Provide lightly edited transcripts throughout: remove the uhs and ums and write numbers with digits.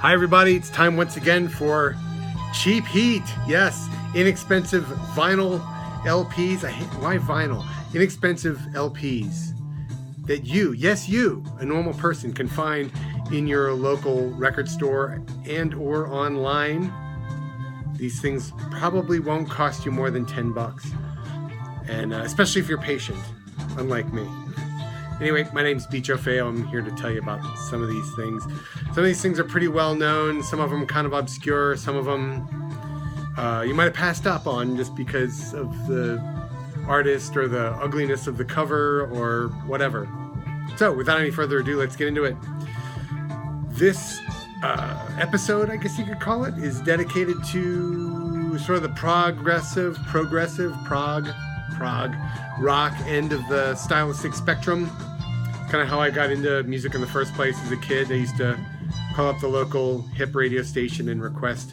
Hi everybody, it's time once again for Cheap Heat. Yes, inexpensive vinyl LPs. Why vinyl? Inexpensive LPs that you, a normal person, can find in your local record store and or online. These things probably won't cost you more than $10, and especially if you're patient, unlike me. Anyway, my name's Bicho Feo. I'm here to tell you about some of these things. Some of these things are pretty well known. Some of them kind of obscure. Some of them you might have passed up on just because of the artist or the ugliness of the cover or whatever. So, without any further ado, let's get into it. This episode, I guess you could call it, is dedicated to sort of the progressive prog rock end of the stylistic spectrum. Kind of how I got into music in the first place as a kid. I used to call up the local hip radio station and request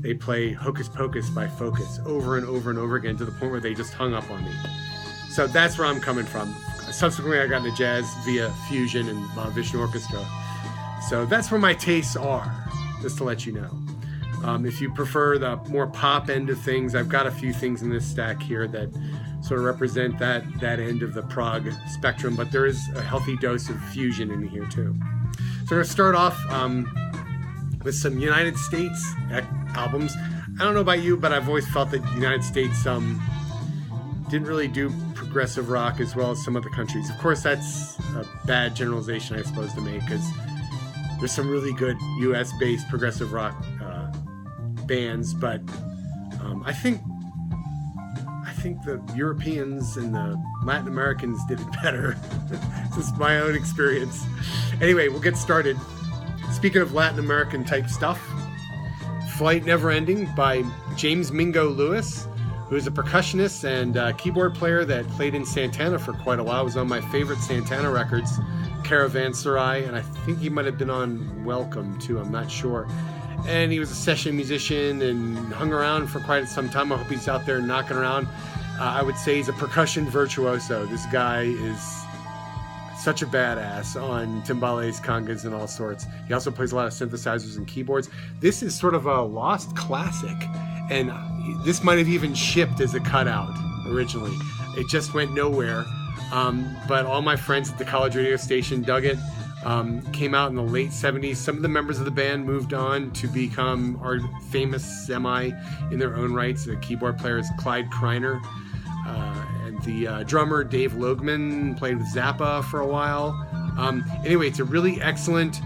they play Hocus Pocus by Focus over and over and over again to the point where they just hung up on me. So that's where I'm coming from. Subsequently, I got into jazz via fusion and Mahavishnu Orchestra. So that's where my tastes are, just to let you know. If you prefer the more pop end of things, I've got a few things in this stack here that sort of represent that end of the prog spectrum, but there is a healthy dose of fusion in here too. So we're going to start off with some United States albums. I don't know about you, but I've always felt that the United States didn't really do progressive rock as well as some other countries. Of course, that's a bad generalization, I suppose, to make, because there's some really good US-based progressive rock bands, but I think the Europeans and the Latin Americans did it better. This is my own experience. Anyway, we'll get started. Speaking of Latin American type stuff, Flight Never Ending by James Mingo Lewis, who is a percussionist and keyboard player that played in Santana for quite a while. It was on my favorite Santana records, Caravanserai, and I think he might have been on Welcome too, I'm not sure. And he was a session musician and hung around for quite some time. I hope he's out there knocking around. I would say he's a percussion virtuoso. This guy is such a badass on timbales, congas, and all sorts. He also plays a lot of synthesizers and keyboards. This is sort of a lost classic, and this might have even shipped as a cutout originally. It just went nowhere, but all my friends at the college radio station dug it. Came out in the late 70s. Some of the members of the band moved on to become our famous semi in their own rights. The keyboard player is Clyde Criner, and the drummer Dave Logman played with Zappa for a while. Anyway, it's a really excellent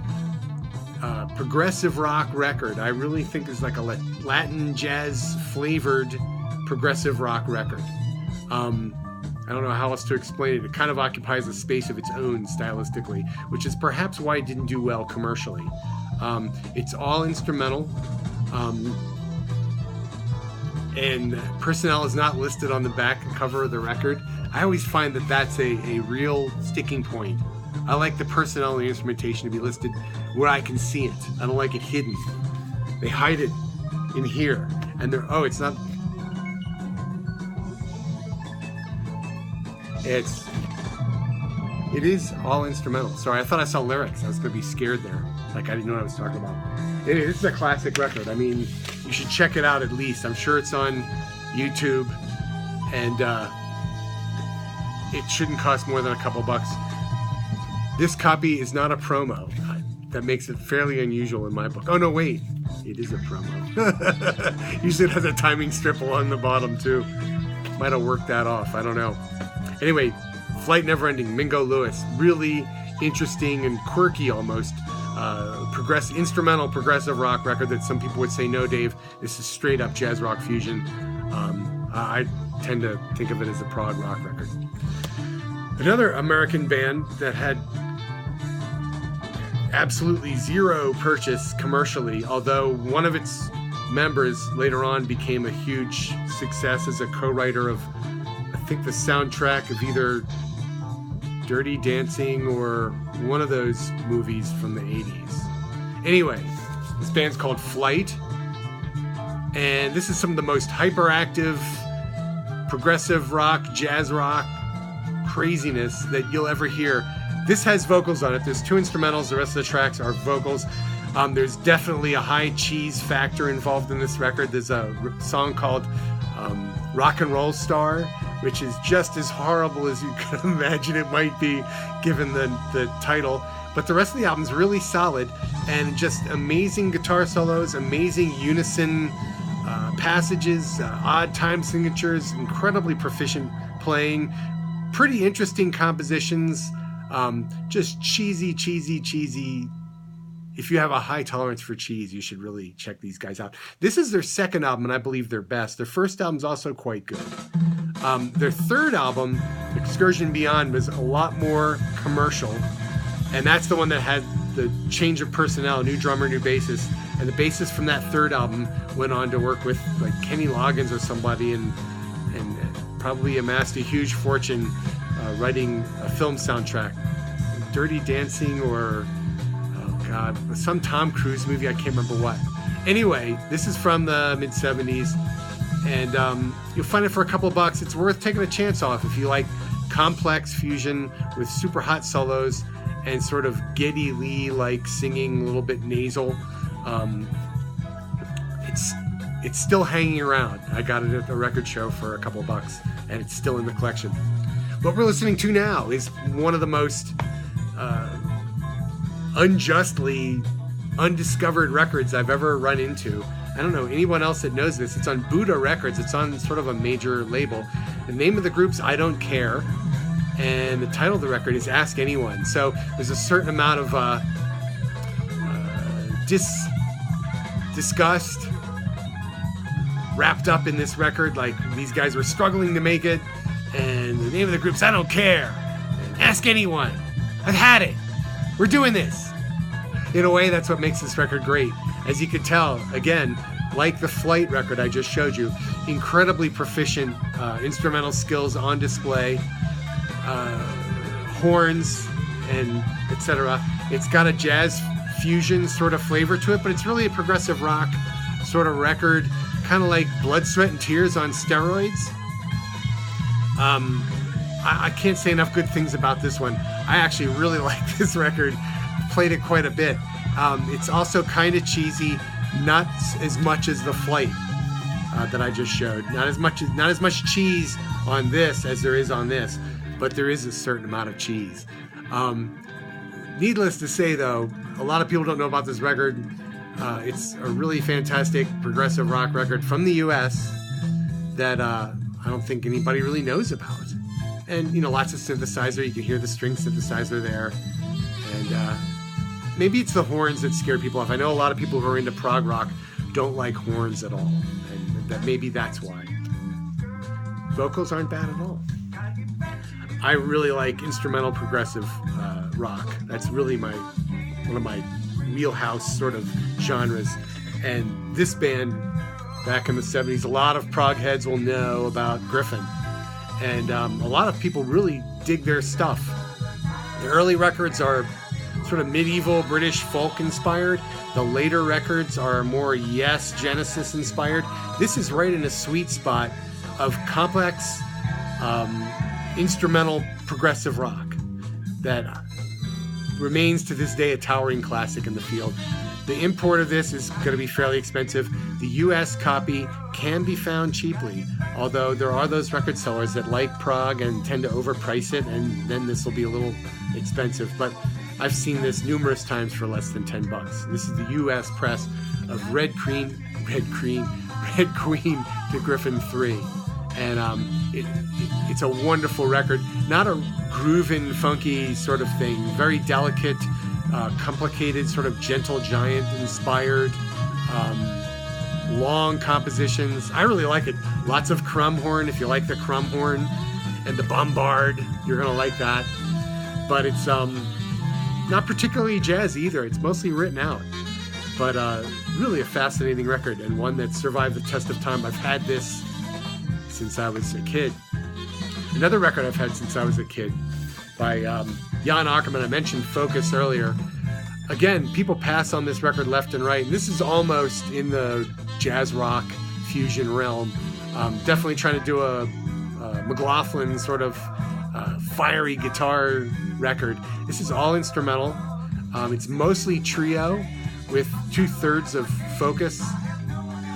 progressive rock record. I really think it's like a Latin jazz flavored progressive rock record. I don't know how else to explain it. It kind of occupies a space of its own stylistically, which is perhaps why it didn't do well commercially. It's all instrumental, and personnel is not listed on the back cover of the record. I always find that that's a real sticking point. I like the personnel and the instrumentation to be listed where I can see it. I don't like it hidden. They hide it in here, and it's not... It is all instrumental. Sorry, I thought I saw lyrics. I was going to be scared there. Like, I didn't know what I was talking about. This is a classic record. I mean, you should check it out at least. I'm sure it's on YouTube, and it shouldn't cost more than a couple bucks. This copy is not a promo. That makes it fairly unusual in my book. Oh, no, wait. It is a promo. Usually it has a timing strip along the bottom, too. Might have worked that off. I don't know. Anyway, Flight Never Ending, Mingo Lewis. Really interesting and quirky almost. Instrumental progressive rock record that some people would say, no, Dave, this is straight up jazz rock fusion. I tend to think of it as a prog rock record. Another American band that had absolutely zero purchase commercially, although one of its members later on became a huge success as a co-writer of, I think, the soundtrack of either Dirty Dancing or one of those movies from the 80s. Anyway, this band's called Flight, and this is some of the most hyperactive progressive rock, jazz rock craziness that you'll ever hear. This has vocals on it. There's two instrumentals. The rest of the tracks are vocals. There's definitely a high cheese factor involved in this record. There's a song called Rock and Roll Star, which is just as horrible as you could imagine it might be given the title. But the rest of the album's really solid, and just amazing guitar solos, amazing unison passages, odd time signatures, incredibly proficient playing, pretty interesting compositions, just cheesy. If you have a high tolerance for cheese, you should really check these guys out. This is their second album, and I believe their best. Their first album's also quite good. Their third album, Excursion Beyond, was a lot more commercial, and that's the one that had the change of personnel, new drummer, new bassist. And the bassist from that third album went on to work with like Kenny Loggins or somebody, and probably amassed a huge fortune writing a film soundtrack, Dirty Dancing or some Tom Cruise movie, I can't remember what. Anyway, this is from the mid-70s, and you'll find it for a couple of bucks. It's worth taking a chance off if you like complex fusion with super hot solos and sort of Geddy Lee-like singing, a little bit nasal. It's still hanging around. I got it at the record show for a couple of bucks, and it's still in the collection. What we're listening to now is one of the most unjustly undiscovered records I've ever run into. I don't know anyone else that knows this. It's on Buddha Records. It's on sort of a major label. The name of the group's I Don't Care, and the title of the record is Ask Anyone. So there's a certain amount of disgust wrapped up in this record, like these guys were struggling to make it, and the name of the group's I Don't Care, and Ask Anyone. I've had it. We're doing this. In a way, that's what makes this record great. As you could tell, again, like the Flight record I just showed you, incredibly proficient instrumental skills on display, horns, and etc. It's got a jazz fusion sort of flavor to it, but it's really a progressive rock sort of record, kind of like Blood, Sweat, and Tears on steroids. I can't say enough good things about this one. I actually really like this record. Played it quite a bit. It's also kind of cheesy, not as much as the Flight that I just showed. Not as much cheese on this as there is on this, but there is a certain amount of cheese. Needless to say, though, a lot of people don't know about this record. It's a really fantastic progressive rock record from the U.S. that I don't think anybody really knows about. And, lots of synthesizer. You can hear the string synthesizer there. And maybe it's the horns that scare people off. I know a lot of people who are into prog rock don't like horns at all. And maybe that's why. Vocals aren't bad at all. I really like instrumental progressive rock. That's really one of my wheelhouse sort of genres. And this band, back in the 70s, a lot of prog heads will know about Griffin. And a lot of people really dig their stuff. The early records are sort of medieval British folk inspired. The later records are more Yes, Genesis inspired. This is right in a sweet spot of complex instrumental progressive rock that remains to this day a towering classic in the field. The import of this is going to be fairly expensive. The US copy can be found cheaply, although there are those record sellers that like prog and tend to overprice it, and then this will be a little expensive. But I've seen this numerous times for less than $10. This is the US press of Red Queen to Gryphon Three. And it's a wonderful record. Not a grooving, funky sort of thing. Very delicate, complicated, sort of Gentle Giant inspired, long compositions. I really like it. Lots of crumb horn. If you like the crumb horn and the bombard, you're going to like that. But it's not particularly jazz either. It's mostly written out. But really a fascinating record, and one that survived the test of time. I've had this since I was a kid. Another record I've had since I was a kid by Jan Akkerman. I mentioned Focus earlier. Again, people pass on this record left and right. And this is almost in the jazz rock fusion realm. Definitely trying to do a McLaughlin sort of fiery guitar record. This is all instrumental. It's mostly trio, with 2/3 of focus,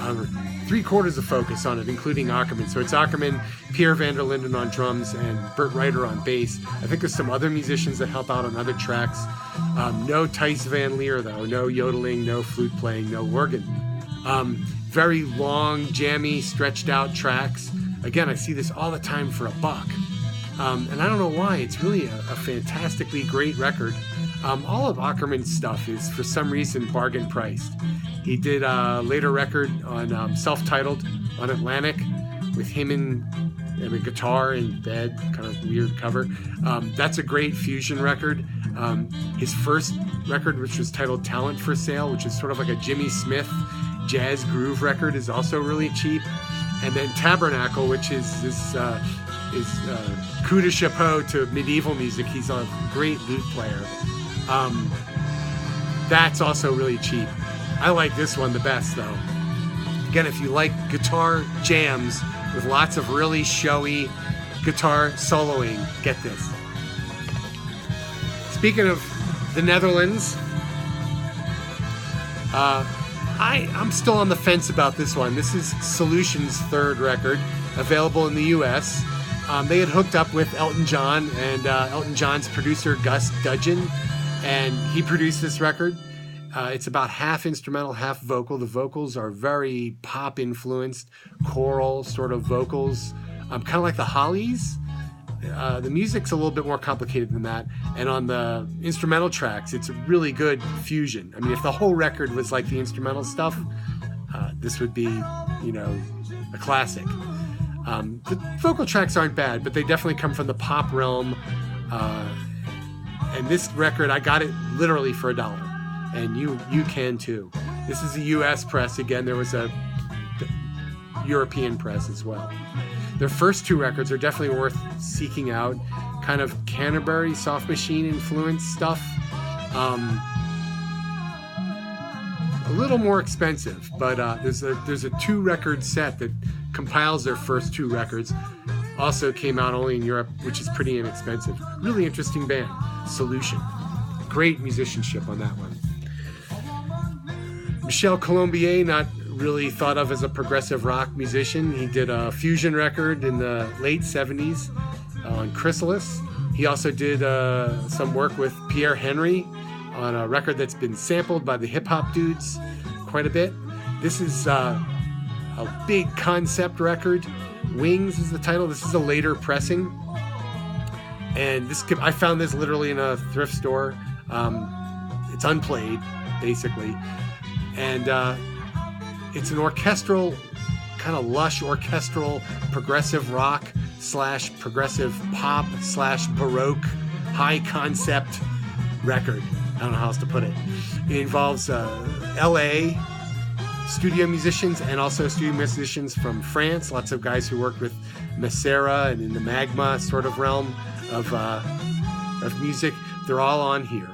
or 3/4 of focus on it, including Aukerman. So it's Aukerman, Pierre van der Linden on drums, and Bert Ryder on bass. I think there's some other musicians that help out on other tracks. No Thijs van Leer, though. No yodeling, no flute playing, no organ. Very long, jammy, stretched out tracks. Again, I see this all the time for $1. And I don't know why. It's really a fantastically great record. All of Aukerman's stuff is, for some reason, bargain priced. He did a later record on self-titled on Atlantic with him and a guitar in bed, kind of weird cover. That's a great fusion record. His first record, which was titled Talent for Sale, which is sort of like a Jimmy Smith jazz groove record, is also really cheap. And then Tabernacle, which is this coup de chapeau to medieval music. He's a great lute player. That's also really cheap. I like this one the best, though. Again, if you like guitar jams with lots of really showy guitar soloing, get this. Speaking of the Netherlands, I'm still on the fence about this one. This is Solution's third record, available in the US. They had hooked up with Elton John and Elton John's producer Gus Dudgeon, and he produced this record. It's about half instrumental, half vocal. The vocals are very pop influenced, choral sort of vocals, kind of like the Hollies. The music's a little bit more complicated than that, and on the instrumental tracks, it's a really good fusion. I mean, if the whole record was like the instrumental stuff, this would be, a classic. The vocal tracks aren't bad, but they definitely come from the pop realm. And this record, I got it literally for $1, and you can too. This is a U.S. press. Again, there was a European press as well. Their first two records are definitely worth seeking out. Kind of Canterbury Soft Machine influenced stuff. A little more expensive, but there's a 2-record set that compiles their first 2 records. Also came out only in Europe, which is pretty inexpensive. Really interesting band, Solution. Great musicianship on that one. Michel Colombier, not really thought of as a progressive rock musician. He did a fusion record in the late 70s on Chrysalis. He also did some work with Pierre Henry on a record that's been sampled by the hip-hop dudes quite a bit. This is a big concept record. Wings is the title. This is a later pressing. And I found this literally in a thrift store. It's unplayed, basically. And it's an orchestral, kind of lush orchestral, progressive rock / progressive pop / Baroque high concept record. I don't know how else to put it. It involves LA studio musicians and also studio musicians from France. Lots of guys who worked with Mesera and in the Magma sort of realm of music. They're all on here.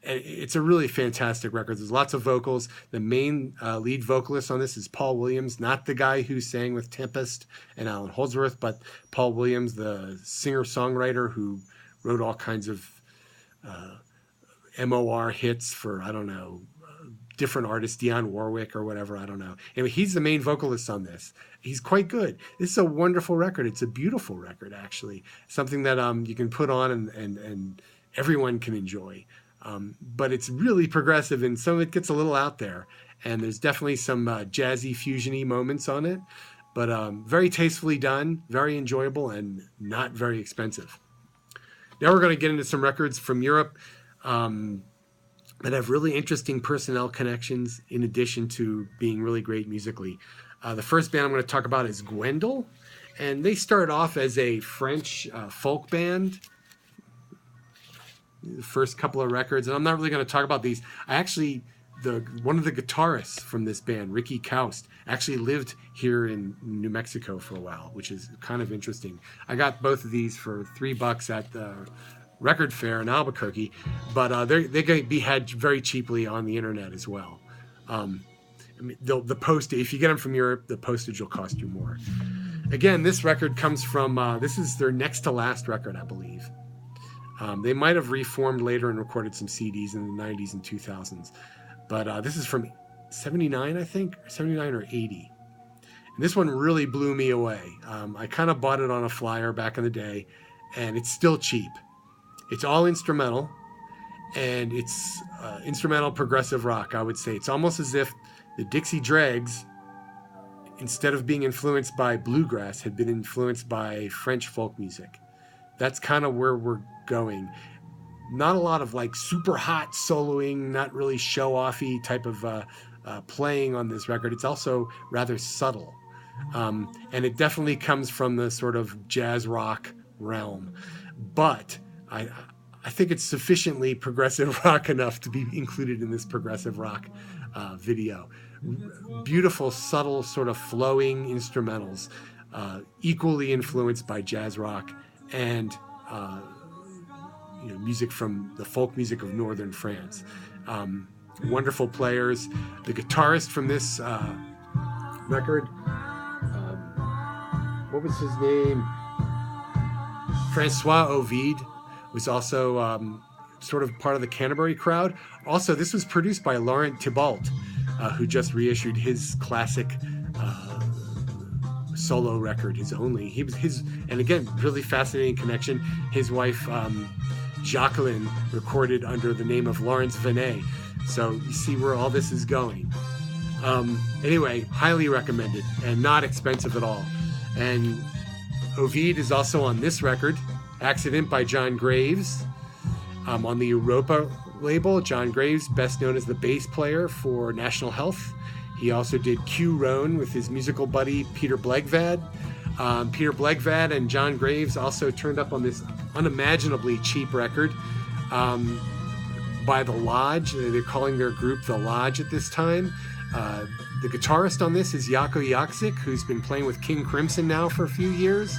It's a really fantastic record. There's lots of vocals. The main lead vocalist on this is Paul Williams, not the guy who sang with Tempest and Alan Holdsworth, but Paul Williams, the singer-songwriter who wrote all kinds of MOR hits for, I don't know, different artists, Dionne Warwick or whatever, I don't know. Anyway, he's the main vocalist on this. He's quite good. This is a wonderful record. It's a beautiful record, actually. Something that you can put on and everyone can enjoy. But it's really progressive, and some of it gets a little out there. And there's definitely some jazzy, fusion-y moments on it. But very tastefully done, very enjoyable, and not very expensive. Now we're going to get into some records from Europe that have really interesting personnel connections in addition to being really great musically. The first band I'm going to talk about is Gwendal. And they started off as a French folk band. The first couple of records, and I'm not really going to talk about these. One of the guitarists from this band, Ricky Kaust, actually lived here in New Mexico for a while, which is kind of interesting. I got both of these for $3 at the record fair in Albuquerque, but they can be had very cheaply on the internet as well. The postage, if you get them from Europe, the postage will cost you more. Again, this record comes from this is their next to last record, I believe. They might have reformed later and recorded some CDs in the 90s and 2000s. But this is from 79, I think, 79 or 80. And this one really blew me away. I kind of bought it on a flyer back in the day, and it's still cheap. It's all instrumental, and it's instrumental progressive rock, I would say. It's almost as if the Dixie Dregs, instead of being influenced by bluegrass, had been influenced by French folk music. That's kind of where we're going. Not a lot of like super hot soloing, not really show-offy type of playing on this record. It's also rather subtle. And it definitely comes from the sort of jazz rock realm. But I think it's sufficiently progressive rock enough to be included in this progressive rock video. Beautiful, subtle, sort of flowing instrumentals, equally influenced by jazz rock and music from the folk music of northern France. Wonderful players. The guitarist from this record, what was his name? Francois Ovid was also sort of part of the Canterbury crowd. Also, this was produced by Laurent Thibault, who just reissued his classic solo record, his only. And again, really fascinating connection. His wife, Jacqueline, recorded under the name of Laurence Venet. So you see where all this is going. Anyway, highly recommended and not expensive at all. And Ovid is also on this record, Accident by John Greaves. On the Europa label, John Greaves, best known as the bass player for National Health. He also did Q Roan with his musical buddy Peter Blegvad. Peter Blegvad and John Greaves also turned up on this unimaginably cheap record by The Lodge. They're calling their group The Lodge at this time. The guitarist on this is Jaco Jaksic, who's been playing with King Crimson now for a few years.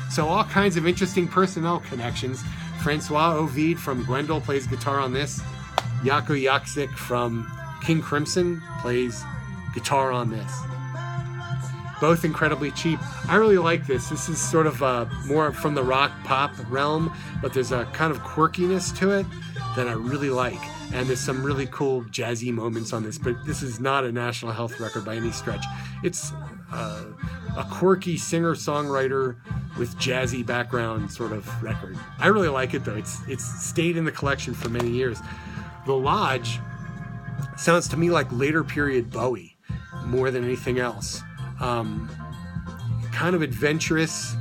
So all kinds of interesting personnel connections. Francois Ovid from Gwendal plays guitar on this. Jaco Jaksic from King Crimson plays guitar on this. Both incredibly cheap. I really like this. This is sort of more from the rock pop realm, but there's a kind of quirkiness to it that I really like. And there's some really cool jazzy moments on this, but this is not a National Health record by any stretch. It's a quirky singer-songwriter with jazzy background sort of record. I really like it though. It's stayed in the collection for many years. The Lodge sounds to me like later period Bowie more than anything else. Kind of adventurous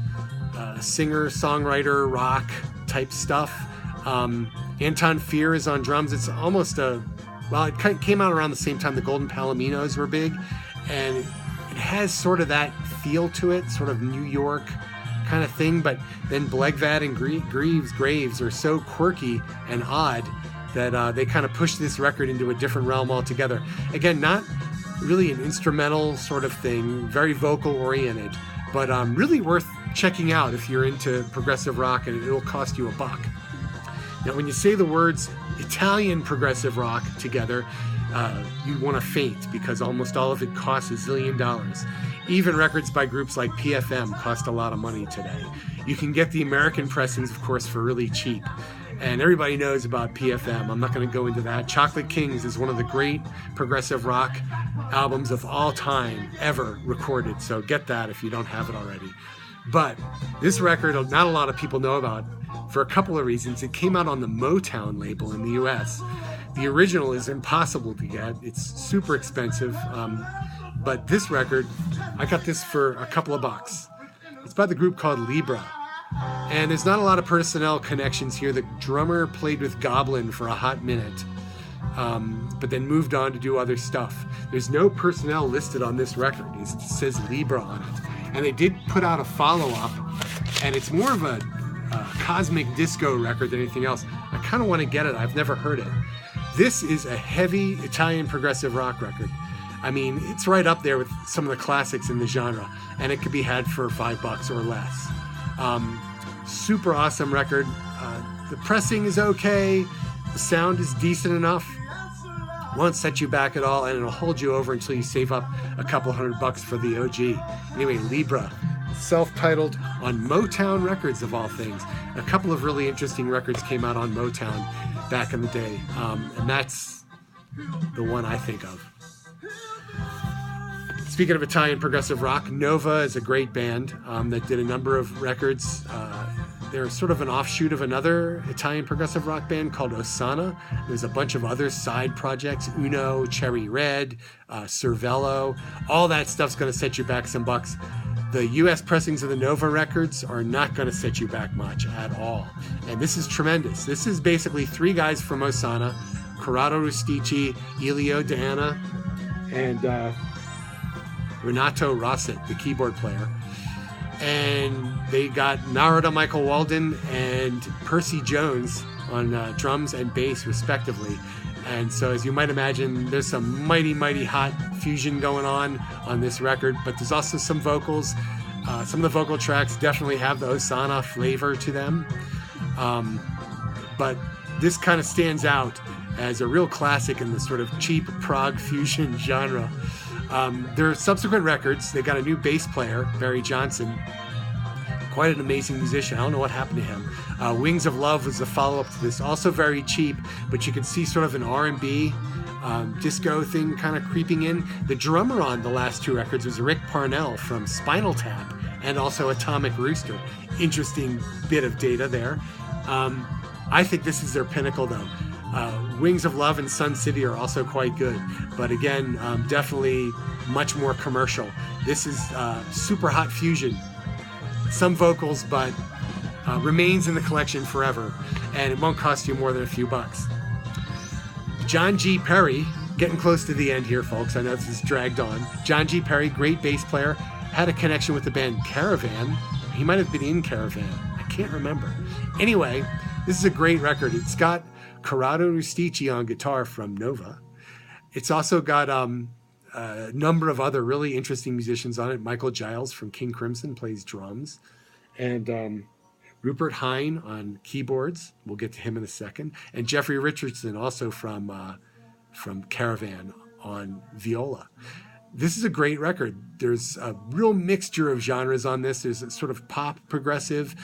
singer-songwriter rock type stuff. Anton Fier is on drums. It's almost it came out around the same time the Golden Palominos were big, and it has sort of that feel to it, sort of New York kind of thing, but then Blegvad and Greaves are so quirky and odd that they kind of push this record into a different realm altogether. Again, not really an instrumental sort of thing, very vocal oriented, but really worth checking out if you're into progressive rock, and it'll cost you $1. Now, when you say the words Italian progressive rock together, you want to faint because almost all of it costs $1 zillion. Even records by groups like PFM cost a lot of money today. You can get the American pressings, of course, for really cheap. And everybody knows about PFM. I'm not going to go into that. Chocolate Kings is one of the great progressive rock albums of all time ever recorded. So get that if you don't have it already. But this record, not a lot of people know about for a couple of reasons. It came out on the Motown label in the US. The original is impossible to get. It's super expensive. But this record, I got this for a couple of bucks. It's by the group called Libra. And there's not a lot of personnel connections here. The drummer played with Goblin for a hot minute, but then moved on to do other stuff. There's no personnel listed on this record. It says Libra on it. And they did put out a follow-up, and it's more of a cosmic disco record than anything else. I kind of want to get it. I've never heard it. This is a heavy Italian progressive rock record. I mean, it's right up there with some of the classics in the genre, and it could be had for $5 or less. Super awesome record. The pressing is okay. The sound is decent enough. Won't set you back at all, and it'll hold you over until you save up a couple $100 for the OG. Anyway, Libra, self-titled on Motown Records, of all things. A couple of really interesting records came out on Motown back in the day, and that's the one I think of. Speaking of Italian progressive rock, Nova is a great band that did a number of records. They're sort of an offshoot of another Italian progressive rock band called Osana. There's a bunch of other side projects, Uno, Cherry Red, Cervello. All that stuff's going to set you back some bucks. The U.S. pressings of the Nova records are not going to set you back much at all. And this is tremendous. This is basically three guys from Osana, Corrado Rustici, Elio D'Anna, and Renato Rosset, the keyboard player. And they got Narada Michael Walden and Percy Jones on drums and bass, respectively. And so, as you might imagine, there's some mighty, mighty hot fusion going on this record, but there's also some vocals. Some of the vocal tracks definitely have the Osana flavor to them. But this kind of stands out as a real classic in the sort of cheap prog fusion genre. Their subsequent records, they got a new bass player, Barry Johnson, quite an amazing musician. I don't know what happened to him. Wings of Love was a follow-up to this, also very cheap, but you can see sort of an R&B disco thing kind of creeping in. The drummer on the last two records was Rick Parnell from Spinal Tap and also Atomic Rooster. Interesting bit of data there. I think this is their pinnacle, though. Wings of Love and Sun City are also quite good, but again, definitely much more commercial. This is super hot fusion. Some vocals, but remains in the collection forever, and it won't cost you more than a few bucks. John G. Perry, getting close to the end here, folks. I know this is dragged on. John G. Perry, great bass player, had a connection with the band Caravan. He might have been in Caravan. I can't remember. Anyway, this is a great record. It's got Corrado Rustici on guitar from Nova. It's also got a number of other really interesting musicians on it. Michael Giles from King Crimson plays drums, and Rupert Hine on keyboards. We'll get to him in a second. And Jeffrey Richardson, also from Caravan, on viola. This is a great record. There's a real mixture of genres on this. There's a sort of pop progressive.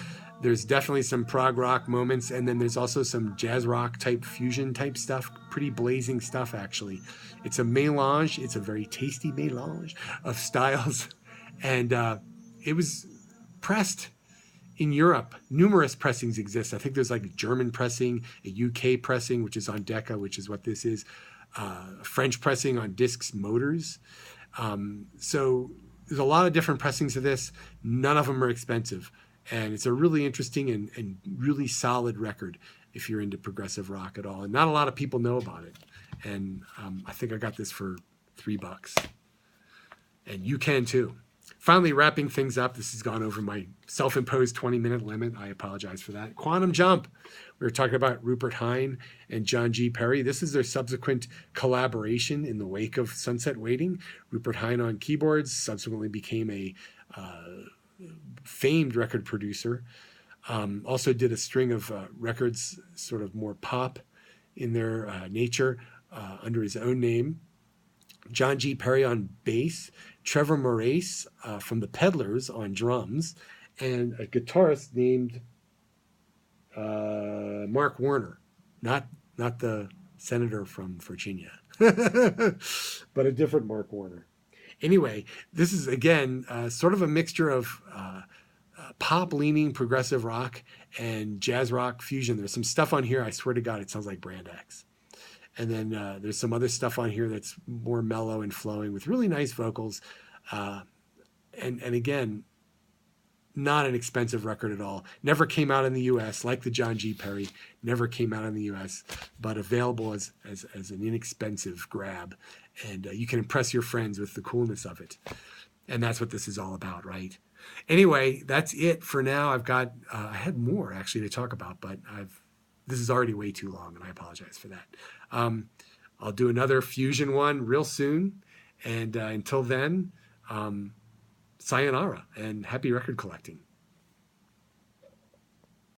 There's definitely some prog rock moments, and then there's also some jazz rock type fusion type stuff. Pretty blazing stuff, actually. It's a melange. It's a very tasty melange of styles. And it was pressed in Europe. Numerous pressings exist. I think there's like a German pressing, a UK pressing, which is on Decca, which is what this is. French pressing on Discs Motors. So there's a lot of different pressings of this. None of them are expensive. And it's a really interesting and really solid record if you're into progressive rock at all. And not a lot of people know about it. And I think I got this for $3. And you can too. Finally, wrapping things up. This has gone over my self-imposed 20-minute limit. I apologize for that. Quantum Jump. We were talking about Rupert Hine and John G. Perry. This is their subsequent collaboration in the wake of Sunset Waiting. Rupert Hine on keyboards, subsequently became a famed record producer. Also did a string of records, sort of more pop in their nature, under his own name. John G. Perry on bass, Trevor Morace from the Peddlers on drums, and a guitarist named Mark Warner, not the senator from Virginia, but a different Mark Warner. Anyway, this is, again, sort of a mixture of pop-leaning progressive rock and jazz rock fusion. There's some stuff on here, I swear to God, it sounds like Brand X. And then there's some other stuff on here that's more mellow and flowing with really nice vocals. And again, not an expensive record at all. Never came out in the U.S., like the John G. Perry, never came out in the U.S., but available as an inexpensive grab. And you can impress your friends with the coolness of it. And that's what this is all about, right? Anyway, that's it for now. I've got, I had more actually to talk about, but this is already way too long, and I apologize for that. I'll do another fusion one real soon. And until then, sayonara and happy record collecting.